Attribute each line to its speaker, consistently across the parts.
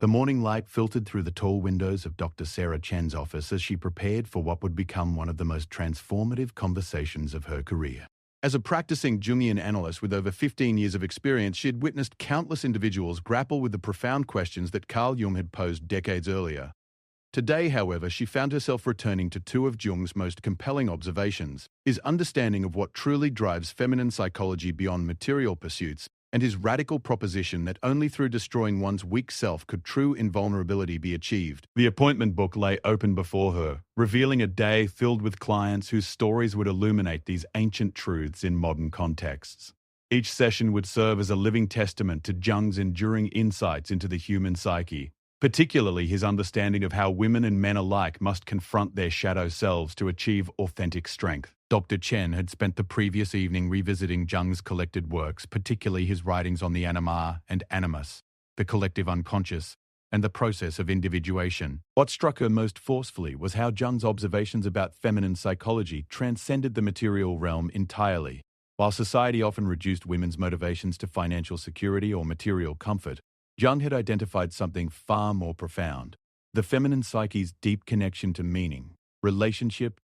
Speaker 1: The morning light filtered through the tall windows of Dr. Sarah Chen's office as she prepared for what would become one of the most transformative conversations of her career. As a practicing Jungian analyst with over 15 years of experience, she had witnessed countless individuals grapple with the profound questions that Carl Jung had posed decades earlier. Today, however, she found herself returning to two of Jung's most compelling observations: his understanding of what truly drives feminine psychology beyond material pursuits, and his radical proposition that only through destroying one's weak self could true invulnerability be achieved. The appointment book lay open before her, revealing a day filled with clients whose stories would illuminate these ancient truths in modern contexts. Each session would serve as a living testament to Jung's enduring insights into the human psyche, particularly his understanding of how women and men alike must confront their shadow selves to achieve authentic strength. Dr. Chen had spent the previous evening revisiting Jung's collected works, particularly his writings on the anima and animus, the collective unconscious, and the process of individuation. What struck her most forcefully was how Jung's observations about feminine psychology transcended the material realm entirely. While society often reduced women's motivations to financial security or material comfort, Jung had identified something far more profound: the feminine psyche's deep connection to meaning, relationship,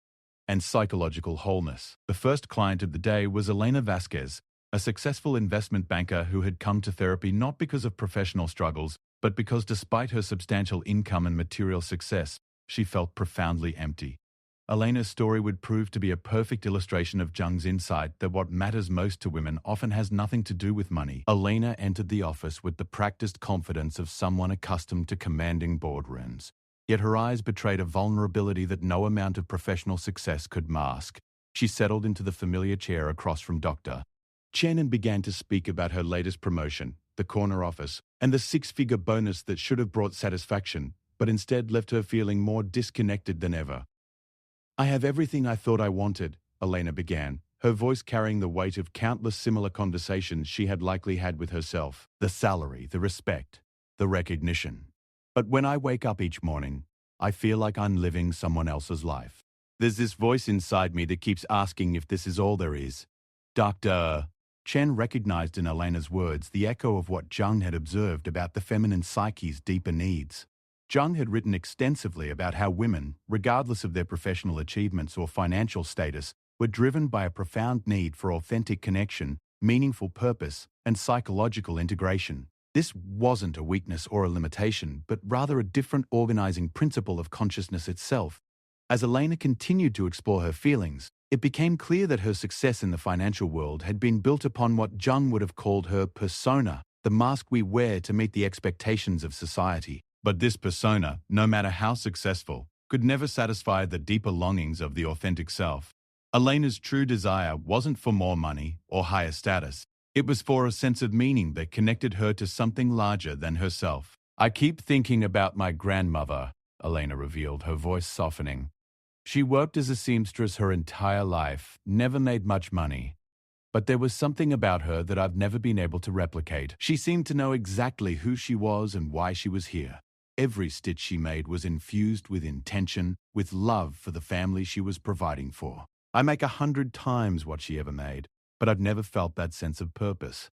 Speaker 1: and psychological wholeness. The first client of the day was Elena Vasquez, a successful investment banker who had come to therapy not because of professional struggles, but because despite her substantial income and material success, she felt profoundly empty. Elena's story would prove to be a perfect illustration of Jung's insight that what matters most to women often has nothing to do with money. Elena entered the office with the practiced confidence of someone accustomed to commanding boardrooms. Yet her eyes betrayed a vulnerability that no amount of professional success could mask. She settled into the familiar chair across from Dr. Chen and began to speak about her latest promotion, the corner office, and the six-figure bonus that should have brought satisfaction, but instead left her feeling more disconnected than ever. "I have everything I thought I wanted," Elena began, her voice carrying the weight of countless similar conversations she had likely had with herself. "The salary, the respect, the recognition. But when I wake up each morning, I feel like I'm living someone else's life. There's this voice inside me that keeps asking if this is all there is." Dr. Chen recognized in Elena's words the echo of what Jung had observed about the feminine psyche's deeper needs. Jung had written extensively about how women, regardless of their professional achievements or financial status, were driven by a profound need for authentic connection, meaningful purpose, and psychological integration. This wasn't a weakness or a limitation, but rather a different organizing principle of consciousness itself. As Elena continued to explore her feelings, it became clear that her success in the financial world had been built upon what Jung would have called her persona, the mask we wear to meet the expectations of society. But this persona, no matter how successful, could never satisfy the deeper longings of the authentic self. Elena's true desire wasn't for more money or higher status. It was for a sense of meaning that connected her to something larger than herself. "I keep thinking about my grandmother," Elena revealed, her voice softening. "She worked as a seamstress her entire life, never made much money. But there was something about her that I've never been able to replicate. She seemed to know exactly who she was and why she was here. Every stitch she made was infused with intention, with love for the family she was providing for. I make 100 times what she ever made, but I've never felt that sense of purpose."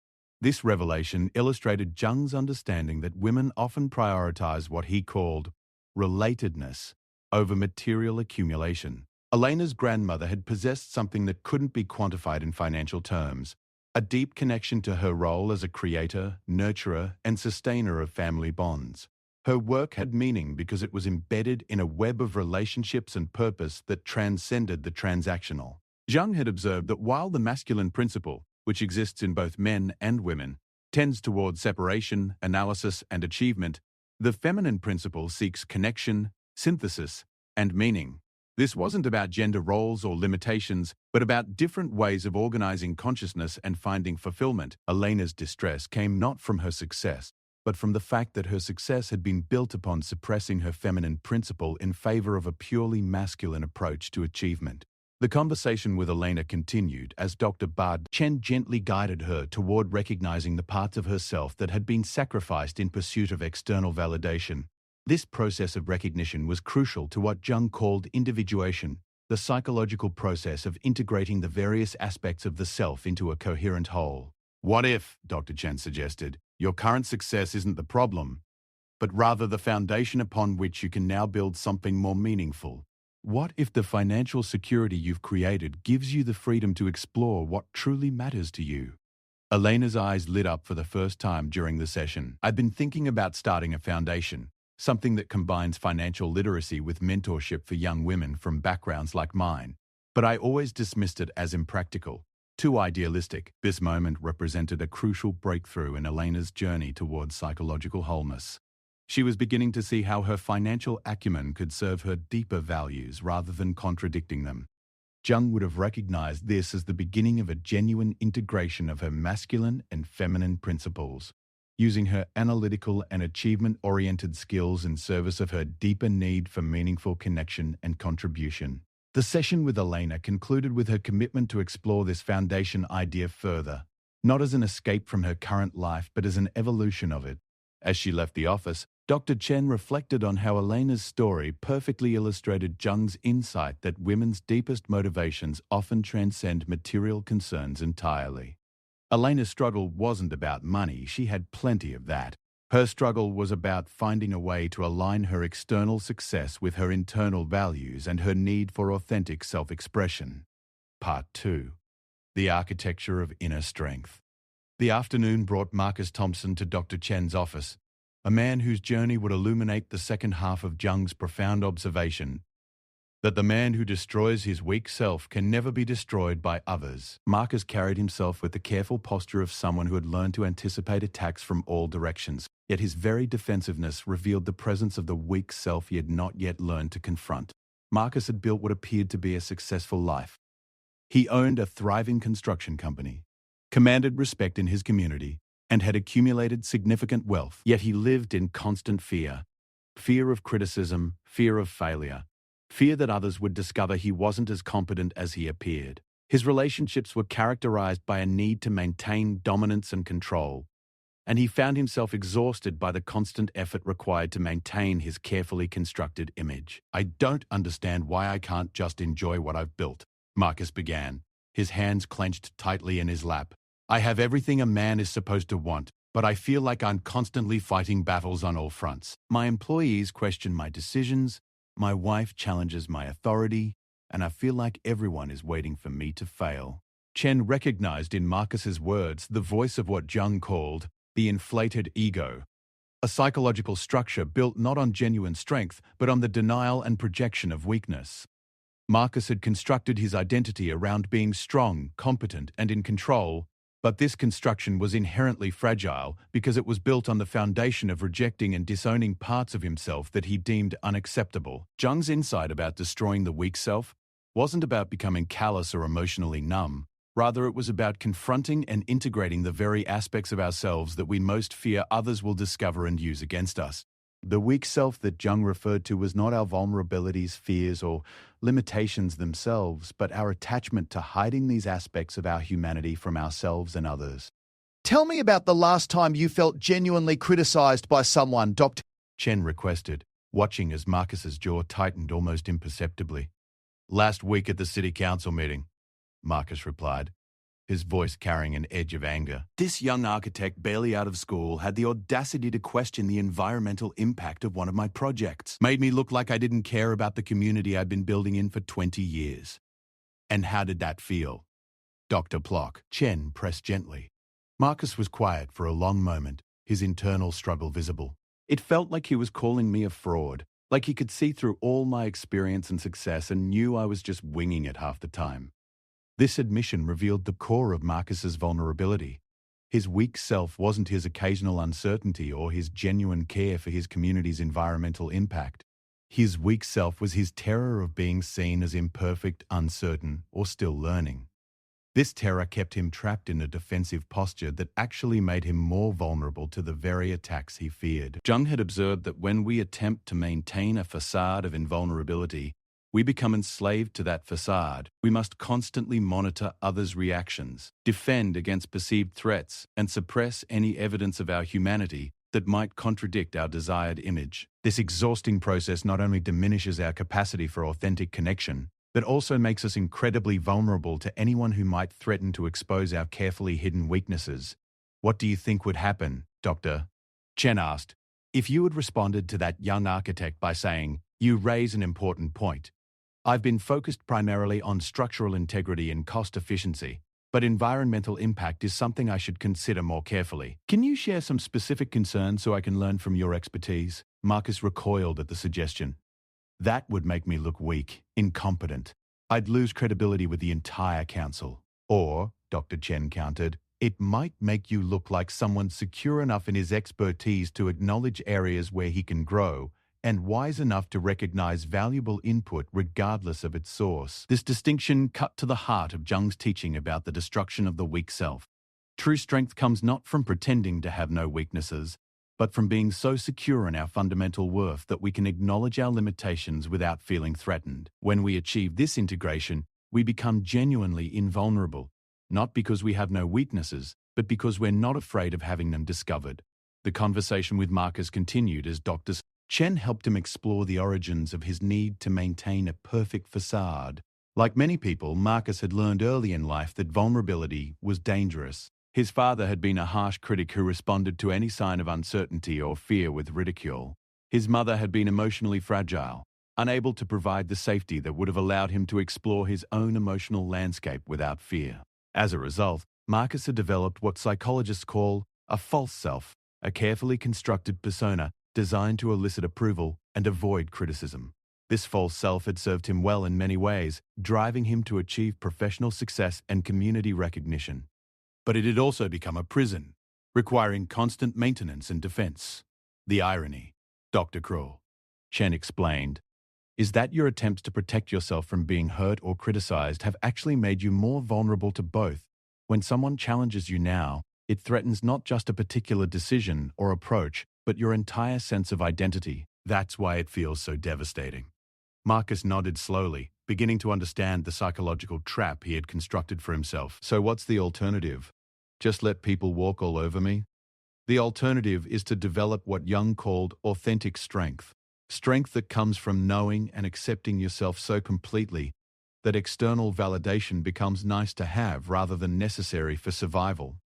Speaker 1: This revelation illustrated Jung's understanding that women often prioritize what he called relatedness over material accumulation. Elena's grandmother had possessed something that couldn't be quantified in financial terms: a deep connection to her role as a creator, nurturer, and sustainer of family bonds. Her work had meaning because it was embedded in a web of relationships and purpose that transcended the transactional. Jung had observed that while the masculine principle, which exists in both men and women, tends toward separation, analysis, and achievement, the feminine principle seeks connection, synthesis, and meaning. This wasn't about gender roles or limitations, but about different ways of organizing consciousness and finding fulfillment. Elena's distress came not from her success, but from the fact that her success had been built upon suppressing her feminine principle in favor of a purely masculine approach to achievement. The conversation with Elena continued as Dr. Chen gently guided her toward recognizing the parts of herself that had been sacrificed in pursuit of external validation. This process of recognition was crucial to what Jung called individuation, the psychological process of integrating the various aspects of the self into a coherent whole. "What if," Dr. Chen suggested, "your current success isn't the problem? but rather the foundation upon which you can now build something more meaningful. What if the financial security you've created gives you the freedom to explore what truly matters to you? Elena's eyes lit up for the first time during the session. I've been thinking about starting a foundation, something that combines financial literacy with mentorship for young women from backgrounds like mine. But I always dismissed it as impractical, too idealistic. This moment represented a crucial breakthrough in Elena's journey towards psychological wholeness. She was beginning to see how her financial acumen could serve her deeper values rather than contradicting them. Jung would have recognized this as the beginning of a genuine integration of her masculine and feminine principles, using her analytical and achievement-oriented skills in service of her deeper need for meaningful connection and contribution. The session with Elena concluded with her commitment to explore this foundation idea further, not as an escape from her current life but as an evolution of it. As she left the office, Dr. Chen reflected on how Elena's story perfectly illustrated Jung's insight that women's deepest motivations often transcend material concerns entirely. Elena's struggle wasn't about money, she had plenty of that. Her struggle was about finding a way to align her external success with her internal values and her need for authentic self-expression. Part 2. The Architecture of Inner Strength. The afternoon brought Marcus Thompson to Dr. Chen's office, a man whose journey would illuminate the second half of Jung's profound observation that the man who destroys his weak self can never be destroyed by others. Marcus carried himself with the careful posture of someone who had learned to anticipate attacks from all directions, yet his very defensiveness revealed the presence of the weak self he had not yet learned to confront. Marcus had built what appeared to be a successful life. He owned a thriving construction company, commanded respect in his community, and had accumulated significant wealth. Yet he lived in constant fear. Fear of criticism, fear of failure, fear that others would discover he wasn't as competent as he appeared. His relationships were characterized by a need to maintain dominance and control, and he found himself exhausted by the constant effort required to maintain his carefully constructed image. "I don't understand why I can't just enjoy what I've built," Marcus began, his hands clenched tightly in his lap. "I have everything a man is supposed to want, but I feel like I'm constantly fighting battles on all fronts. My employees question my decisions, my wife challenges my authority, and I feel like everyone is waiting for me to fail." Chen recognized in Marcus's words the voice of what Jung called the inflated ego, a psychological structure built not on genuine strength but on the denial and projection of weakness. Marcus had constructed his identity around being strong, competent, and in control, but this construction was inherently fragile because it was built on the foundation of rejecting and disowning parts of himself that he deemed unacceptable. Jung's insight about destroying the weak self wasn't about becoming callous or emotionally numb. Rather, it was about confronting and integrating the very aspects of ourselves that we most fear others will discover and use against us. The weak self that Jung referred to was not our vulnerabilities, fears, or limitations themselves, but our attachment to hiding these aspects of our humanity from ourselves and others.
Speaker 2: "Tell me about the last time you felt genuinely criticized by someone," Dr.
Speaker 1: Chen requested, watching as Marcus's jaw tightened almost imperceptibly. "Last week at the city council meeting," Marcus replied, his voice carrying an edge of anger. "This young architect, barely out of school, had the audacity to question the environmental impact of one of my projects. Made me look like I didn't care about the community I'd been building in for 20 years. And how did that feel?" Dr. Plock. Chen pressed gently. Marcus was quiet for a long moment, his internal struggle visible. "It felt like he was calling me a fraud, like he could see through all my experience and success and knew I was just winging it half the time." This admission revealed the core of Marcus's vulnerability. His weak self wasn't his occasional uncertainty or his genuine care for his community's environmental impact. His weak self was his terror of being seen as imperfect, uncertain, or still learning. This terror kept him trapped in a defensive posture that actually made him more vulnerable to the very attacks he feared. Jung had observed that when we attempt to maintain a facade of invulnerability, we become enslaved to that facade. We must constantly monitor others' reactions, defend against perceived threats, and suppress any evidence of our humanity that might contradict our desired image. This exhausting process not only diminishes our capacity for authentic connection, but also makes us incredibly vulnerable to anyone who might threaten to expose our carefully hidden weaknesses. "What do you think would happen, Doctor?" Chen asked, If you had responded to that young architect by saying, "You raise an important point. I've been focused primarily on structural integrity and cost efficiency, but environmental impact is something I should consider more carefully. Can you share some specific concerns so I can learn from your expertise?" Marcus recoiled at the suggestion. That would make me look weak, incompetent. I'd lose credibility with the entire council. Or, Dr. Chen countered, it might make you look like someone secure enough in his expertise to acknowledge areas where he can grow, and wise enough to recognize valuable input regardless of its source. This distinction cut to the heart of Jung's teaching about the destruction of the weak self. True strength comes not from pretending to have no weaknesses, but from being so secure in our fundamental worth that we can acknowledge our limitations without feeling threatened. When we achieve this integration, we become genuinely invulnerable, not because we have no weaknesses, but because we're not afraid of having them discovered. The conversation with Marcus continued as Dr. Chen helped him explore the origins of his need to maintain a perfect facade. Like many people, Marcus had learned early in life that vulnerability was dangerous. His father had been a harsh critic who responded to any sign of uncertainty or fear with ridicule. His mother had been emotionally fragile, unable to provide the safety that would have allowed him to explore his own emotional landscape without fear. As a result, Marcus had developed what psychologists call a false self, a carefully constructed persona designed to elicit approval and avoid criticism. This false self had served him well in many ways, driving him to achieve professional success and community recognition. But it had also become a prison, requiring constant maintenance and defense. The irony, Dr. Chen explained, is that your attempts to protect yourself from being hurt or criticized have actually made you more vulnerable to both. When someone challenges you now, it threatens not just a particular decision or approach, but your entire sense of identity. That's why it feels so devastating. Marcus nodded slowly, beginning to understand the psychological trap he had constructed for himself. So what's the alternative? Just let people walk all over me? The alternative is to develop what Jung called authentic strength. Strength that comes from knowing and accepting yourself so completely that external validation becomes nice to have rather than necessary for survival.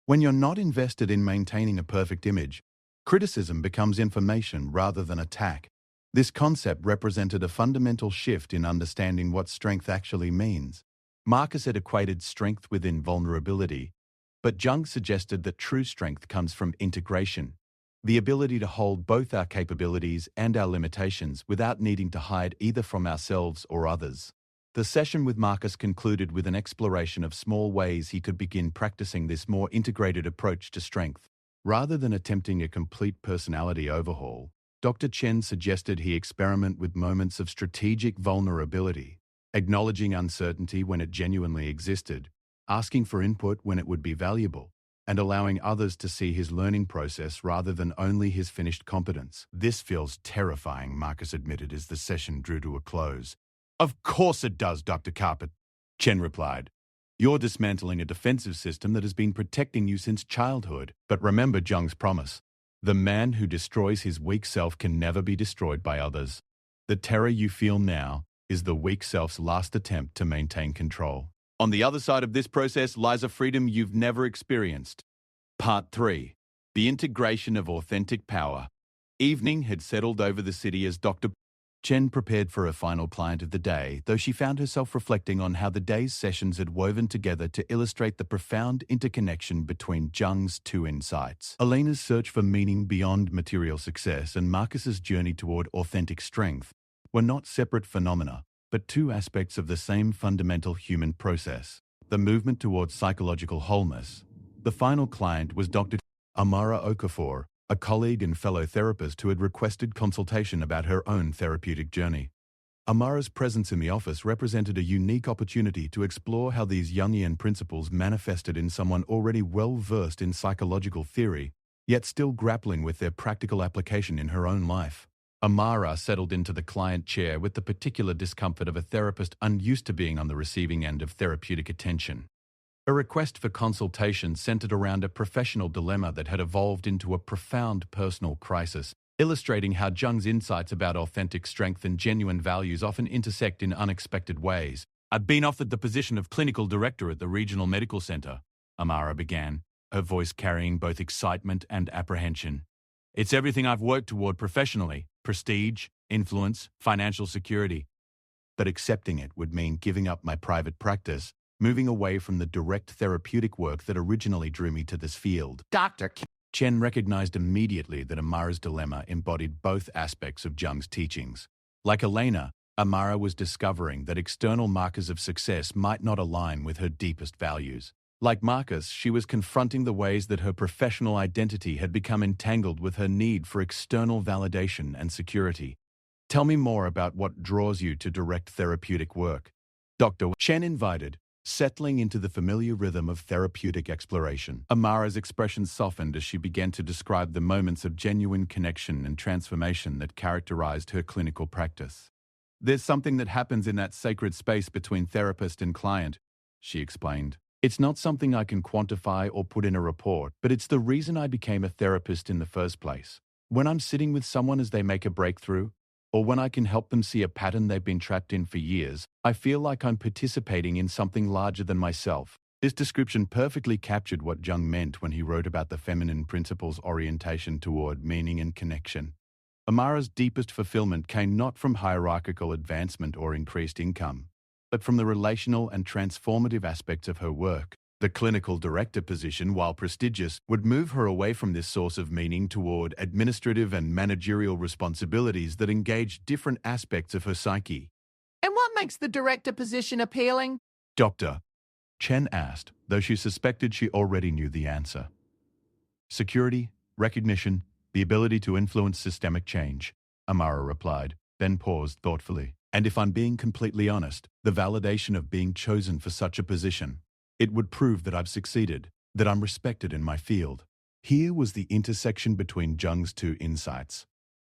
Speaker 1: When you're not invested in maintaining a perfect image, criticism becomes information rather than attack. This concept represented a fundamental shift in understanding what strength actually means. Marcus had equated strength with invulnerability, but Jung suggested that true strength comes from integration, the ability to hold both our capabilities and our limitations without needing to hide either from ourselves or others. The session with Marcus concluded with an exploration of small ways he could begin practicing this more integrated approach to strength. Rather than attempting a complete personality overhaul, Dr. Chen suggested he experiment with moments of strategic vulnerability, acknowledging uncertainty when it genuinely existed, asking for input when it would be valuable, and allowing others to see his learning process rather than only his finished competence. This feels terrifying, Marcus admitted as the session drew to a close. Of course it does, Dr. Carpet, Chen replied. You're dismantling a defensive system that has been protecting you since childhood. But remember Jung's promise. The man who destroys his weak self can never be destroyed by others. The terror you feel now is the weak self's last attempt to maintain control. On the other side of this process lies a freedom you've never experienced. Part 3. The integration of authentic power. Evening had settled over the city as Dr. Chen prepared for a final client of the day, though she found herself reflecting on how the day's sessions had woven together to illustrate the profound interconnection between Jung's two insights. Elena's search for meaning beyond material success and Marcus's journey toward authentic strength were not separate phenomena, but two aspects of the same fundamental human process, the movement towards psychological wholeness. The final client was Dr. Amara Okafor, a colleague and fellow therapist who had requested consultation about her own therapeutic journey. Amara's presence in the office represented a unique opportunity to explore how these Jungian principles manifested in someone already well-versed in psychological theory, yet still grappling with their practical application in her own life. Amara settled into the client chair with the particular discomfort of a therapist unused to being on the receiving end of therapeutic attention. A request for consultation centered around a professional dilemma that had evolved into a profound personal crisis, illustrating how Jung's insights about authentic strength and genuine values often intersect in unexpected ways. I've been offered the position of clinical director at the regional medical center, Amara began, her voice carrying both excitement and apprehension. It's everything I've worked toward professionally: prestige, influence, financial security. But accepting it would mean giving up my private practice, moving away from the direct therapeutic work that originally drew me to this field.
Speaker 2: Doctor.
Speaker 1: Chen recognized immediately that Amara's dilemma embodied both aspects of Jung's teachings. Like Elena, Amara was discovering that external markers of success might not align with her deepest values. Like Marcus, she was confronting the ways that her professional identity had become entangled with her need for external validation and security. Tell me more about what draws you to direct therapeutic work. Dr. Chen invited, settling into the familiar rhythm of therapeutic exploration. Amara's expression softened as she began to describe the moments of genuine connection and transformation that characterized her clinical practice. There's something that happens in that sacred space between therapist and client, she explained. It's not something I can quantify or put in a report, but it's the reason I became a therapist in the first place. When I'm sitting with someone as they make a breakthrough, or when I can help them see a pattern they've been trapped in for years, I feel like I'm participating in something larger than myself. This description perfectly captured what Jung meant when he wrote about the feminine principle's orientation toward meaning and connection. Amara's deepest fulfillment came not from hierarchical advancement or increased income, but from the relational and transformative aspects of her work. The clinical director position, while prestigious, would move her away from this source of meaning toward administrative and managerial responsibilities that engage different aspects of her psyche.
Speaker 2: And what makes the director position appealing?
Speaker 1: Doctor, Chen asked, though she suspected she already knew the answer. Security, recognition, the ability to influence systemic change, Amara replied, then paused thoughtfully. And if I'm being completely honest, the validation of being chosen for such a position. It would prove that I've succeeded, that I'm respected in my field. Here was the intersection between Jung's two insights.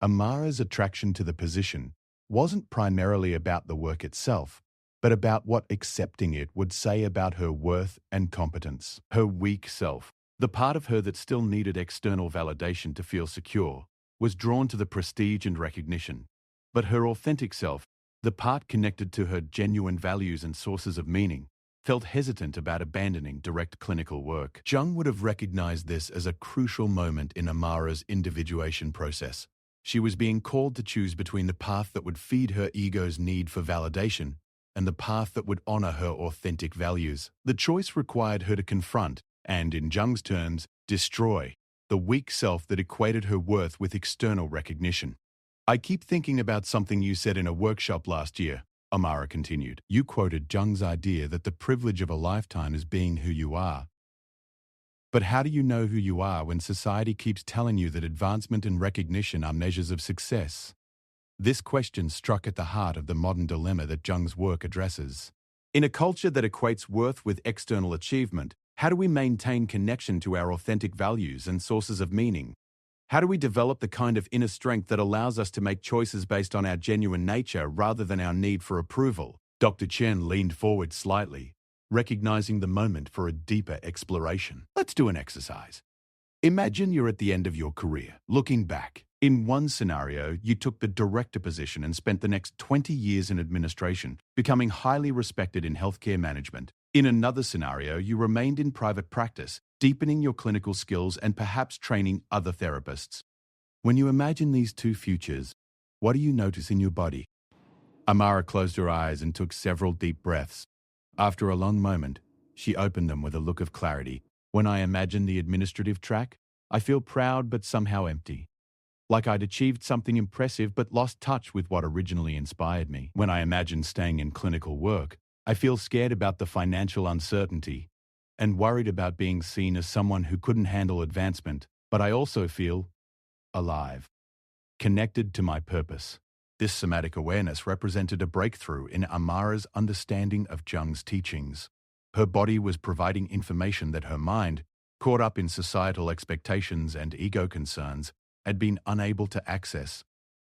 Speaker 1: Amara's attraction to the position wasn't primarily about the work itself, but about what accepting it would say about her worth and competence. Her weak self, the part of her that still needed external validation to feel secure, was drawn to the prestige and recognition. But her authentic self, the part connected to her genuine values and sources of meaning, felt hesitant about abandoning direct clinical work. Jung would have recognized this as a crucial moment in Amara's individuation process. She was being called to choose between the path that would feed her ego's need for validation and the path that would honor her authentic values. The choice required her to confront, and in Jung's terms, destroy, the weak self that equated her worth with external recognition. I keep thinking about something you said in a workshop last year, Amara continued. You quoted Jung's idea that the privilege of a lifetime is being who you are. But how do you know who you are when society keeps telling you that advancement and recognition are measures of success? This question struck at the heart of the modern dilemma that Jung's work addresses. In a culture that equates worth with external achievement, how do we maintain connection to our authentic values and sources of meaning? How do we develop the kind of inner strength that allows us to make choices based on our genuine nature rather than our need for approval? Dr. Chen leaned forward slightly, recognizing the moment for a deeper exploration. Let's do an exercise. Imagine you're at the end of your career, looking back. In one scenario, you took the director position and spent the next 20 years in administration, becoming highly respected in healthcare management. In another scenario, you remained in private practice, deepening your clinical skills and perhaps training other therapists. When you imagine these two futures, what do you notice in your body? Amara closed her eyes and took several deep breaths. After a long moment, she opened them with a look of clarity. When I imagine the administrative track, I feel proud but somehow empty. Like I'd achieved something impressive but lost touch with what originally inspired me. When I imagine staying in clinical work, I feel scared about the financial uncertainty and worried about being seen as someone who couldn't handle advancement, but I also feel alive, connected to my purpose. This somatic awareness represented a breakthrough in Amara's understanding of Jung's teachings. Her body was providing information that her mind, caught up in societal expectations and ego concerns, had been unable to access.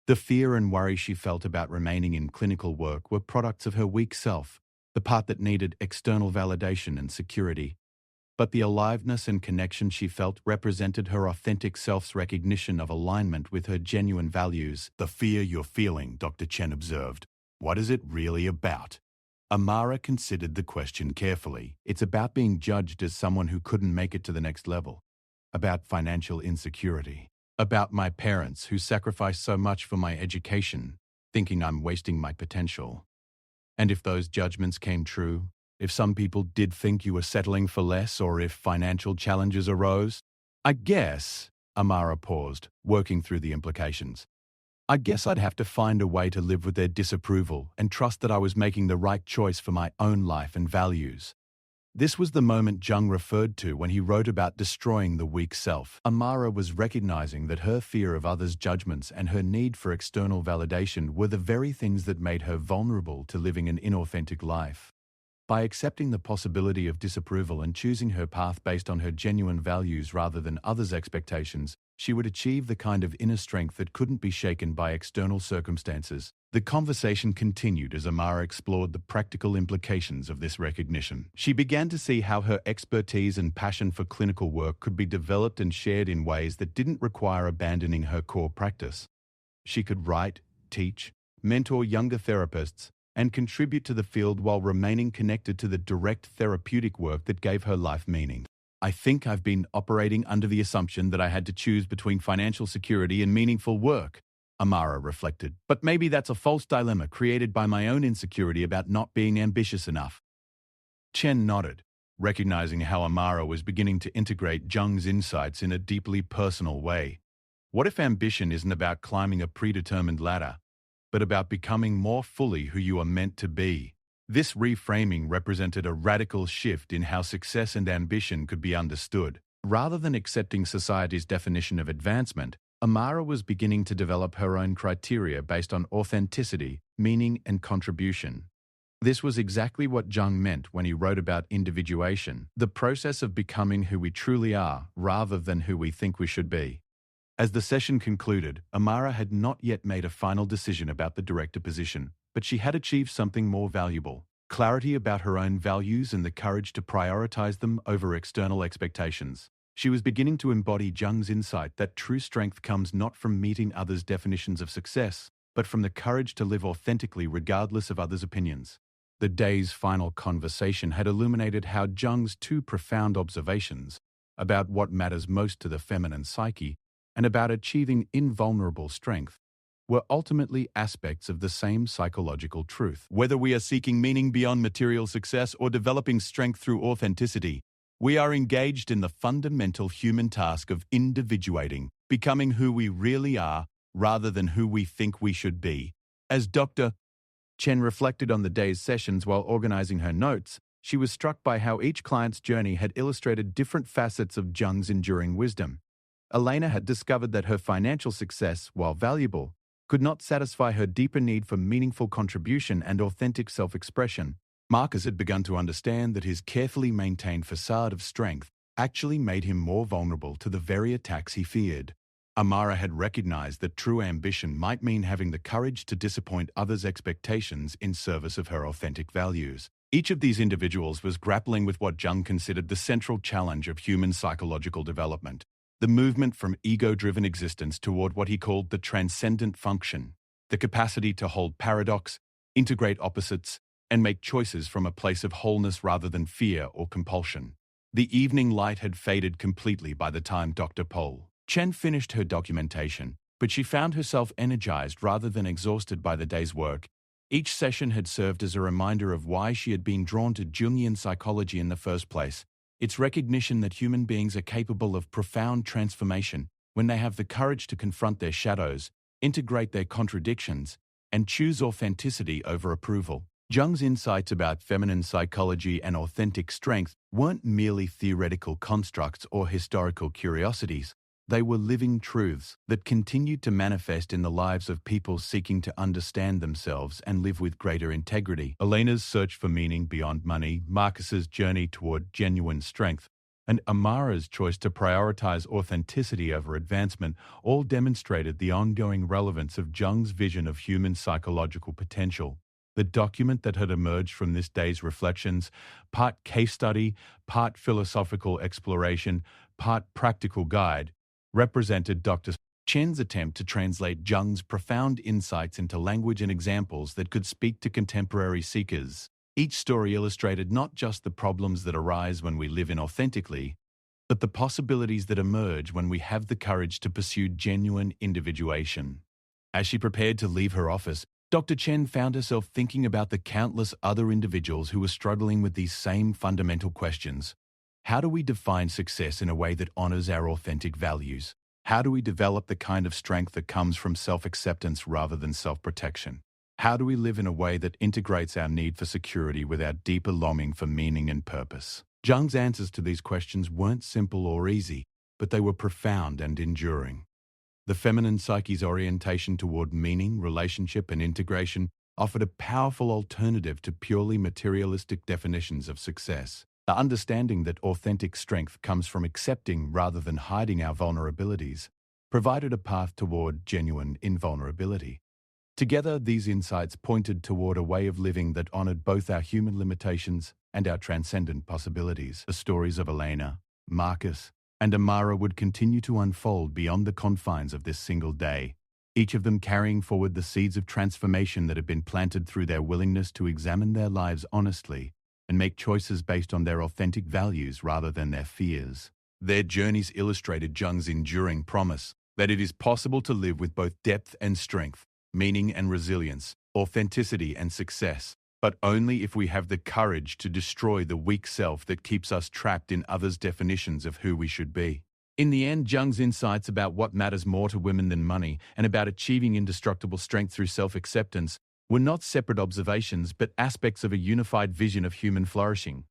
Speaker 1: The fear and worry she felt about remaining in clinical work were products of her weak self, the part that needed external validation and security. But the aliveness and connection she felt represented her authentic self's recognition of alignment with her genuine values. The fear you're feeling, Dr. Chen observed. What is it really about? Amara considered the question carefully. It's about being judged as someone who couldn't make it to the next level, about financial insecurity, About my parents who sacrificed so much for my education, thinking I'm wasting my potential. And if those judgments came true, if some people did think you were settling for less, or if financial challenges arose, I guess, Amara paused, working through the implications. I guess I'd have to find a way to live with their disapproval and trust that I was making the right choice for my own life and values. This was the moment Jung referred to when he wrote about destroying the weak self. Amara was recognizing that her fear of others' judgments and her need for external validation were the very things that made her vulnerable to living an inauthentic life. By accepting the possibility of disapproval and choosing her path based on her genuine values rather than others' expectations, she would achieve the kind of inner strength that couldn't be shaken by external circumstances. The conversation continued as Amara explored the practical implications of this recognition. She began to see how her expertise and passion for clinical work could be developed and shared in ways that didn't require abandoning her core practice. She could write, teach, mentor younger therapists, and contribute to the field while remaining connected to the direct therapeutic work that gave her life meaning. I think I've been operating under the assumption that I had to choose between financial security and meaningful work, Amara reflected. But maybe that's a false dilemma created by my own insecurity about not being ambitious enough. Chen nodded, recognizing how Amara was beginning to integrate Jung's insights in a deeply personal way. What if ambition isn't about climbing a predetermined ladder, but about becoming more fully who you are meant to be? This reframing represented a radical shift in how success and ambition could be understood. Rather than accepting society's definition of advancement, Amara was beginning to develop her own criteria based on authenticity, meaning, and contribution. This was exactly what Jung meant when he wrote about individuation, the process of becoming who we truly are rather than who we think we should be. As the session concluded, Amara had not yet made a final decision about the director position, but she had achieved something more valuable: clarity about her own values and the courage to prioritize them over external expectations. She was beginning to embody Jung's insight that true strength comes not from meeting others' definitions of success, but from the courage to live authentically regardless of others' opinions. The day's final conversation had illuminated how Jung's two profound observations about what matters most to the feminine psyche and about achieving invulnerable strength were ultimately aspects of the same psychological truth. Whether we are seeking meaning beyond material success or developing strength through authenticity, we are engaged in the fundamental human task of individuating, becoming who we really are rather than who we think we should be. As Dr. Chen reflected on the day's sessions while organizing her notes, she was struck by how each client's journey had illustrated different facets of Jung's enduring wisdom. Elena had discovered that her financial success, while valuable, could not satisfy her deeper need for meaningful contribution and authentic self-expression. Marcus had begun to understand that his carefully maintained facade of strength actually made him more vulnerable to the very attacks he feared. Amara had recognized that true ambition might mean having the courage to disappoint others' expectations in service of her authentic values. Each of these individuals was grappling with what Jung considered the central challenge of human psychological development: the movement from ego-driven existence toward what he called the transcendent function, the capacity to hold paradox, integrate opposites, and make choices from a place of wholeness rather than fear or compulsion. The evening light had faded completely by the time Dr. Chen finished her documentation, but she found herself energized rather than exhausted by the day's work. Each session had served as a reminder of why she had been drawn to Jungian psychology in the first place: its recognition that human beings are capable of profound transformation when they have the courage to confront their shadows, integrate their contradictions, and choose authenticity over approval. Jung's insights about feminine psychology and authentic strength weren't merely theoretical constructs or historical curiosities. They were living truths that continued to manifest in the lives of people seeking to understand themselves and live with greater integrity. Elena's search for meaning beyond money, Marcus's journey toward genuine strength, and Amara's choice to prioritize authenticity over advancement all demonstrated the ongoing relevance of Jung's vision of human psychological potential. The document that had emerged from this day's reflections, part case study, part philosophical exploration, part practical guide, represented Dr. Chen's attempt to translate Jung's profound insights into language and examples that could speak to contemporary seekers. Each story illustrated not just the problems that arise when we live inauthentically, but the possibilities that emerge when we have the courage to pursue genuine individuation. As she prepared to leave her office, Dr. Chen found herself thinking about the countless other individuals who were struggling with these same fundamental questions. How do we define success in a way that honors our authentic values? How do we develop the kind of strength that comes from self-acceptance rather than self-protection? How do we live in a way that integrates our need for security with our deeper longing for meaning and purpose? Jung's answers to these questions weren't simple or easy, but they were profound and enduring. The feminine psyche's orientation toward meaning, relationship, and integration offered a powerful alternative to purely materialistic definitions of success. The understanding that authentic strength comes from accepting rather than hiding our vulnerabilities provided a path toward genuine invulnerability. Together, these insights pointed toward a way of living that honored both our human limitations and our transcendent possibilities. The stories of Elena, Marcus, and Amara would continue to unfold beyond the confines of this single day, each of them carrying forward the seeds of transformation that had been planted through their willingness to examine their lives honestly and make choices based on their authentic values rather than their fears. Their journeys illustrated Jung's enduring promise that it is possible to live with both depth and strength, meaning and resilience, authenticity and success, but only if we have the courage to destroy the weak self that keeps us trapped in others' definitions of who we should be. In the end, Jung's insights about what matters more to women than money and about achieving indestructible strength through self-acceptance were not separate observations but aspects of a unified vision of human flourishing.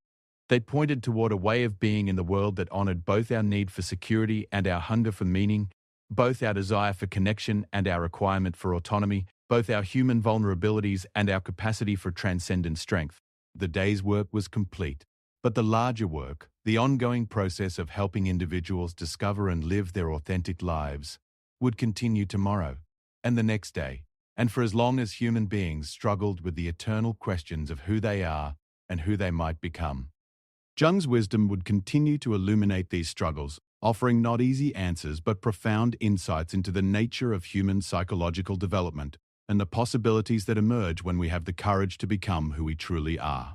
Speaker 1: They pointed toward a way of being in the world that honored both our need for security and our hunger for meaning, both our desire for connection and our requirement for autonomy, both our human vulnerabilities and our capacity for transcendent strength. The day's work was complete, but the larger work, the ongoing process of helping individuals discover and live their authentic lives, would continue tomorrow, and the next day, and for as long as human beings struggled with the eternal questions of who they are and who they might become. Jung's wisdom would continue to illuminate these struggles, offering not easy answers but profound insights into the nature of human psychological development and the possibilities that emerge when we have the courage to become who we truly are.